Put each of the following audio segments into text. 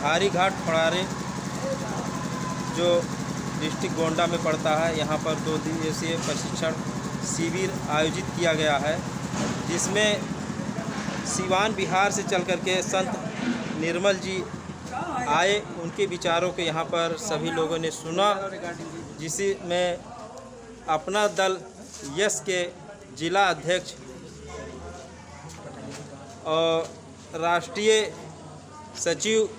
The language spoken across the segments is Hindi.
घारी घाट फड़ारे जो डिस्ट्रिक्ट गोंडा में पड़ता है, यहाँ पर 2 दिवसीय प्रशिक्षण शिविर आयोजित किया गया है, जिसमें सिवान बिहार से चल करके संत निर्मल जी आए। उनके विचारों को यहाँ पर सभी लोगों ने सुना, जिसमें अपना दल यस के जिला अध्यक्ष और राष्ट्रीय सचिव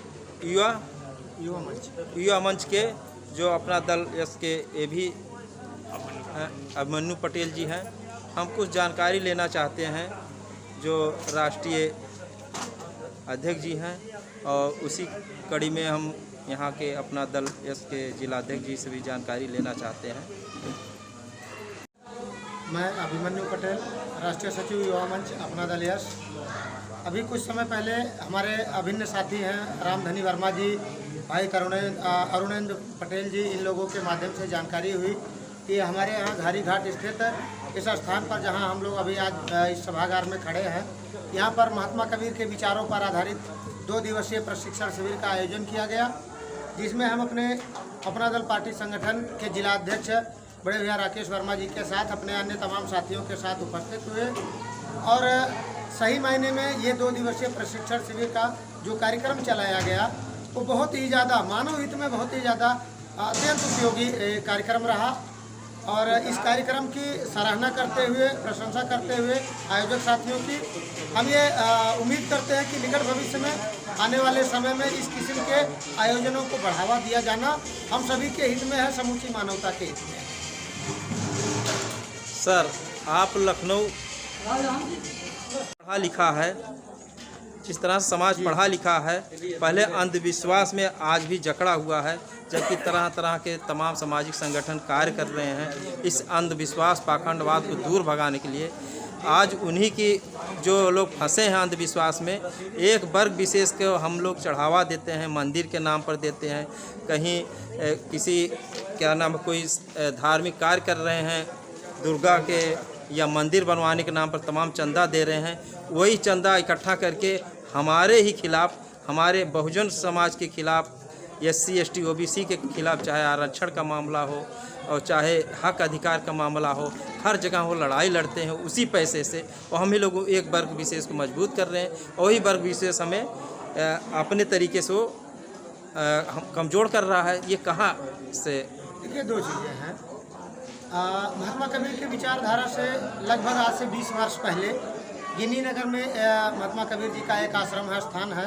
युवा मंच के जो अपना दल यस के ये भी अभिमन्यु पटेल जी हैं। हम कुछ जानकारी लेना चाहते हैं जो राष्ट्रीय अध्यक्ष जी हैं, और उसी कड़ी में हम यहाँ के अपना दल यस के जिला अध्यक्ष जी से भी जानकारी लेना चाहते हैं। मैं अभिमन्यु पटेल, राष्ट्रीय सचिव युवा मंच अपना दल यस। अभी कुछ समय पहले हमारे अभिन्न साथी हैं रामधनी वर्मा जी, भाई अरुणेंद्र पटेल जी, इन लोगों के माध्यम से जानकारी हुई कि हमारे यहाँ घारी घाट स्थित इस स्थान पर जहाँ हम लोग अभी आज इस सभागार में खड़े हैं, यहाँ पर महात्मा कबीर के विचारों पर आधारित 2 दिवसीय प्रशिक्षण शिविर का आयोजन किया गया, जिसमें हम अपना दल पार्टी संगठन के जिला अध्यक्ष बड़े भैया राकेश वर्मा जी के साथ अपने अन्य तमाम साथियों के साथ उपस्थित हुए। और सही मायने में ये 2 दिवसीय प्रशिक्षण शिविर का जो कार्यक्रम चलाया गया वो बहुत ही ज़्यादा मानव हित में बहुत ही ज़्यादा अत्यंत उपयोगी कार्यक्रम रहा। और इस कार्यक्रम की सराहना करते हुए, प्रशंसा करते हुए आयोजक साथियों की हम ये उम्मीद करते हैं कि निकट भविष्य में आने वाले समय में इस किस्म के आयोजनों को बढ़ावा दिया जाना हम सभी के हित में है, समूची मानवता के हित में है। सर, आप लखनऊ पढ़ा लिखा है, जिस तरह समाज पढ़ा लिखा है, पहले अंधविश्वास में आज भी जकड़ा हुआ है, जबकि तरह तरह के तमाम सामाजिक संगठन कार्य कर रहे हैं इस अंधविश्वास पाखंडवाद को दूर भगाने के लिए। आज उन्हीं की जो लोग फंसे हैं अंधविश्वास में, एक वर्ग विशेष को हम लोग चढ़ावा देते हैं, मंदिर के नाम पर देते हैं, कहीं किसी क्या नाम कोई धार्मिक कार्य कर रहे हैं दुर्गा के या मंदिर बनवाने के नाम पर तमाम चंदा दे रहे हैं, वही चंदा इकट्ठा करके हमारे ही खिलाफ, हमारे बहुजन समाज के खिलाफ, SC ST OBC के खिलाफ, चाहे आरक्षण का मामला हो और चाहे हक अधिकार का मामला हो, हर जगह वो लड़ाई लड़ते हैं उसी पैसे से। और हम ही लोग एक वर्ग विशेष को मजबूत कर रहे हैं, और वही वर्ग विशेष हमें अपने तरीके से वो कमज़ोर कर रहा है। ये कहाँ से? देखिए, 2 चीज़ें हैं। महात्मा कबीर के विचारधारा से लगभग आज से 20 वर्ष पहले गिन्नी नगर में महात्मा कबीर जी का एक आश्रम है, स्थान है,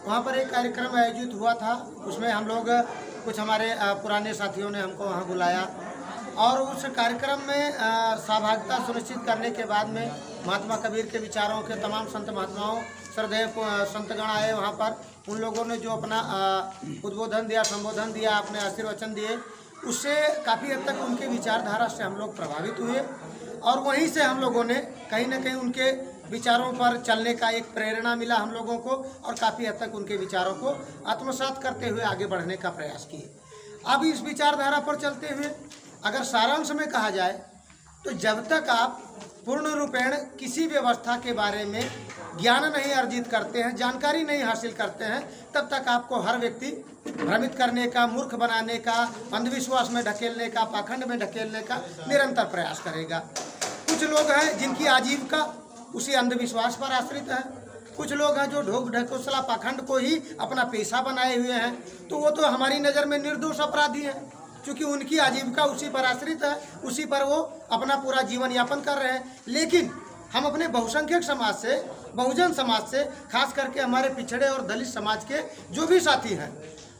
वहाँ पर एक कार्यक्रम आयोजित हुआ था। उसमें हम लोग कुछ हमारे पुराने साथियों ने हमको वहाँ बुलाया, और उस कार्यक्रम में सहभागिता सुनिश्चित करने के बाद में महात्मा कबीर के विचारों के तमाम संत महात्माओं, श्रद्धेय संतगण आए वहाँ पर। उन लोगों ने जो अपना उद्बोधन दिया, संबोधन दिया, अपने आशीर्वचन दिए, उससे काफ़ी हद तक उनके विचारधारा से हम लोग प्रभावित हुए, और वहीं से हम लोगों ने कहीं ना कहीं उनके विचारों पर चलने का एक प्रेरणा मिला हम लोगों को, और काफ़ी हद तक उनके विचारों को आत्मसात करते हुए आगे बढ़ने का प्रयास किए। अब इस विचारधारा पर चलते हुए अगर सारांश में कहा जाए तो जब तक आप पूर्ण रूपेण किसी व्यवस्था के बारे में ज्ञान नहीं अर्जित करते हैं, जानकारी नहीं हासिल करते हैं, तब तक आपको हर व्यक्ति भ्रमित करने का, मूर्ख बनाने का, अंधविश्वास में ढकेलने का, पाखंड में ढकेलने का निरंतर प्रयास करेगा। कुछ लोग हैं जिनकी आजीविका उसी अंधविश्वास पर आश्रित है, कुछ लोग हैं जो ढोक ढकोसला पाखंड को ही अपना पेशा बनाए हुए हैं, तो वो तो हमारी नज़र में निर्दोष अपराधी हैं, क्योंकि उनकी आजीविका उसी पर आश्रित है, उसी पर वो अपना पूरा जीवन यापन कर रहे हैं। लेकिन हम अपने बहुसंख्यक समाज से, बहुजन समाज से, खास करके हमारे पिछड़े और दलित समाज के जो भी साथी हैं,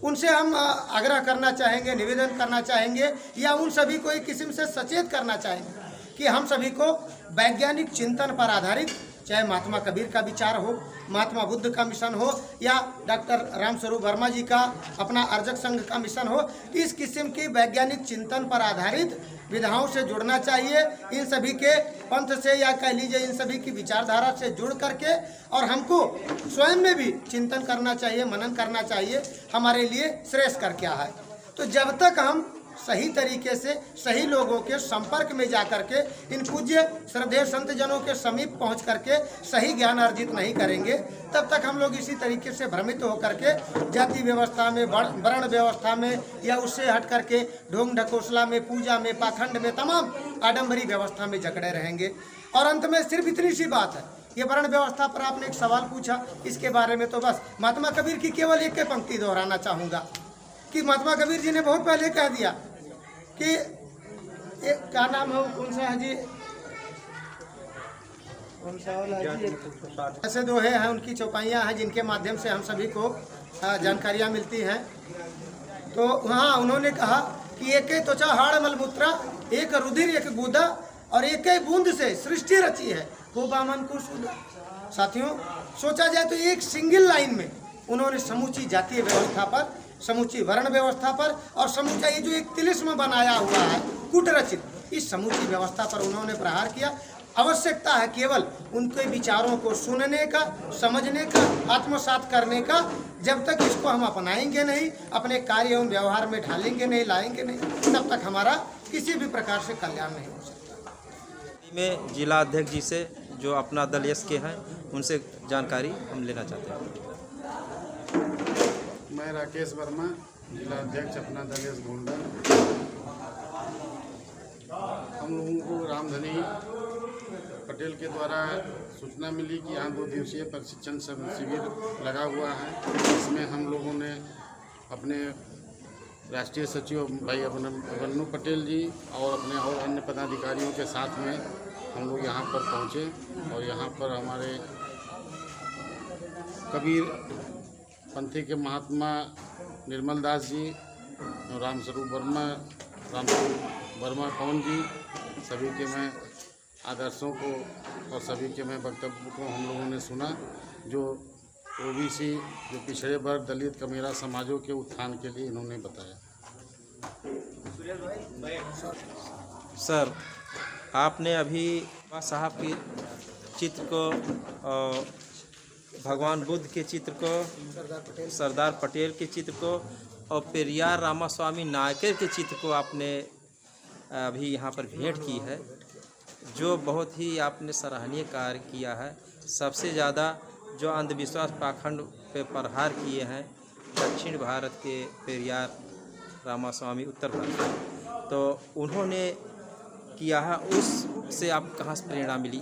उनसे हम आग्रह करना चाहेंगे, निवेदन करना चाहेंगे, या उन सभी को एक किस्म से सचेत करना चाहेंगे कि हम सभी को वैज्ञानिक चिंतन पर आधारित, चाहे महात्मा कबीर का विचार हो, महात्मा बुद्ध का मिशन हो, या डॉक्टर रामस्वरूप वर्मा जी का अपना अर्जक संघ का मिशन हो, इस किस्म की वैज्ञानिक चिंतन पर आधारित विधाओं से जुड़ना चाहिए। इन सभी के पंथ से, या कह लीजिए इन सभी की विचारधारा से जुड़ करके, और हमको स्वयं में भी चिंतन करना चाहिए, मनन करना चाहिए, हमारे लिए श्रेष्ठ कर क्या है। तो जब तक हम सही तरीके से सही लोगों के संपर्क में जा करके इन पूज्य श्रद्धेय संत जनों के समीप पहुंच करके सही ज्ञान अर्जित नहीं करेंगे, तब तक हम लोग इसी तरीके से भ्रमित होकर के जाति व्यवस्था में, वर्ण व्यवस्था में या उससे हट करके ढोंग ढकोसला में, पूजा में, पाखंड में, तमाम आडंबरी व्यवस्था में जकड़े रहेंगे। और अंत में सिर्फ इतनी सी बात है, ये वर्ण व्यवस्था पर आपने एक सवाल पूछा, इसके बारे में तो बस महात्मा कबीर की केवल एक ही पंक्ति दोहराना चाहूँगा कि महात्मा कबीर जी ने बहुत पहले कह दिया कि एक क्या नाम है, कौन सा है जी, कौन सा है जी, ऐसे दोहे हैं, उनकी चौपाइयाँ हैं जिनके माध्यम से हम सभी को जानकारियाँ मिलती हैं। तो वहाँ उन्होंने कहा कि एक ही त्वचा हाड़ मलमूत्रा, एक रुधिर एक गुदा और एक ही बूंद से सृष्टि रची है, वो बामन को सुधा। साथियों, सोचा जाए तो एक सिंगल लाइन में उन्होंने समूची जातीय व्यवस्था पर, समूची वर्ण व्यवस्था पर और समूचा ये जो एक तिलिस्म बनाया हुआ है कूटरचित, इस समूची व्यवस्था पर उन्होंने प्रहार किया। आवश्यकता है केवल उनके विचारों को सुनने का, समझने का, आत्मसात करने का। जब तक इसको हम अपनाएंगे नहीं, अपने कार्य एवं व्यवहार में ढालेंगे नहीं, लाएंगे नहीं, तब तक हमारा किसी भी प्रकार से कल्याण नहीं हो सकता। में जिला अध्यक्ष जी से जो अपना दल यस के हैं, उनसे जानकारी हम लेना चाहते हैं। मैं राकेश वर्मा, जिला अध्यक्ष अपना दल यस गोंडा। हम लोगों को रामधनी पटेल के द्वारा सूचना मिली कि यहाँ 2 दिवसीय प्रशिक्षण शिविर लगा हुआ है। इसमें हम लोगों ने अपने राष्ट्रीय सचिव भाई अवन्नू पटेल जी और अपने और अन्य पदाधिकारियों के साथ में हम लोग यहाँ पर पहुँचे और यहाँ पर हमारे कबीर पंथी के महात्मा निर्मल दास जी, रामस्वरूप वर्मा पवन जी, सभी के मैं आदर्शों को और सभी के मैं वक्तव्य को हम लोगों ने सुना, जो ओबीसी, जो पिछड़े वर्ग, दलित, कमेरा समाजों के उत्थान के लिए इन्होंने बताया। सर, आपने अभी साहब के चित्र को, भगवान बुद्ध के चित्र को, सरदार पटेल के चित्र को और पेरियार रामास्वामी नायकर के चित्र को आपने अभी यहाँ पर भेंट की है, जो बहुत ही आपने सराहनीय कार्य किया है। सबसे ज़्यादा जो अंधविश्वास पाखंड पे प्रहार किए हैं दक्षिण भारत के पेरियार रामास्वामी उत्तर भारत में, तो उन्होंने किया है, उससे आप कहाँ से प्रेरणा मिली?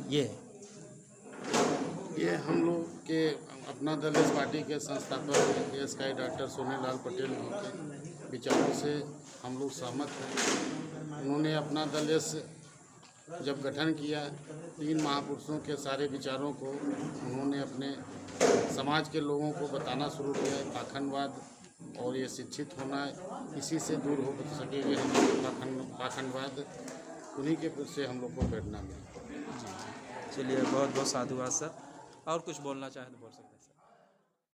ये हम लोग के अपना दल इस पार्टी के संस्थापक एएसकाई डॉक्टर सोनेलाल पटेल जी के विचारों से हम लोग सहमत हैं। उन्होंने अपना दल इस जब गठन किया, 3 महापुरुषों के सारे विचारों को उन्होंने अपने समाज के लोगों को बताना शुरू किया। पाखंडवाद और ये शिक्षित होना, इसी से दूर हो सकेंगे हम पाखंडवाद, उन्हीं के से हम लोग को प्रेरणा मिली। चलिए, बहुत बहुत साधुवाद सर। और कुछ बोलना चाहें तो बोल सकते हैं।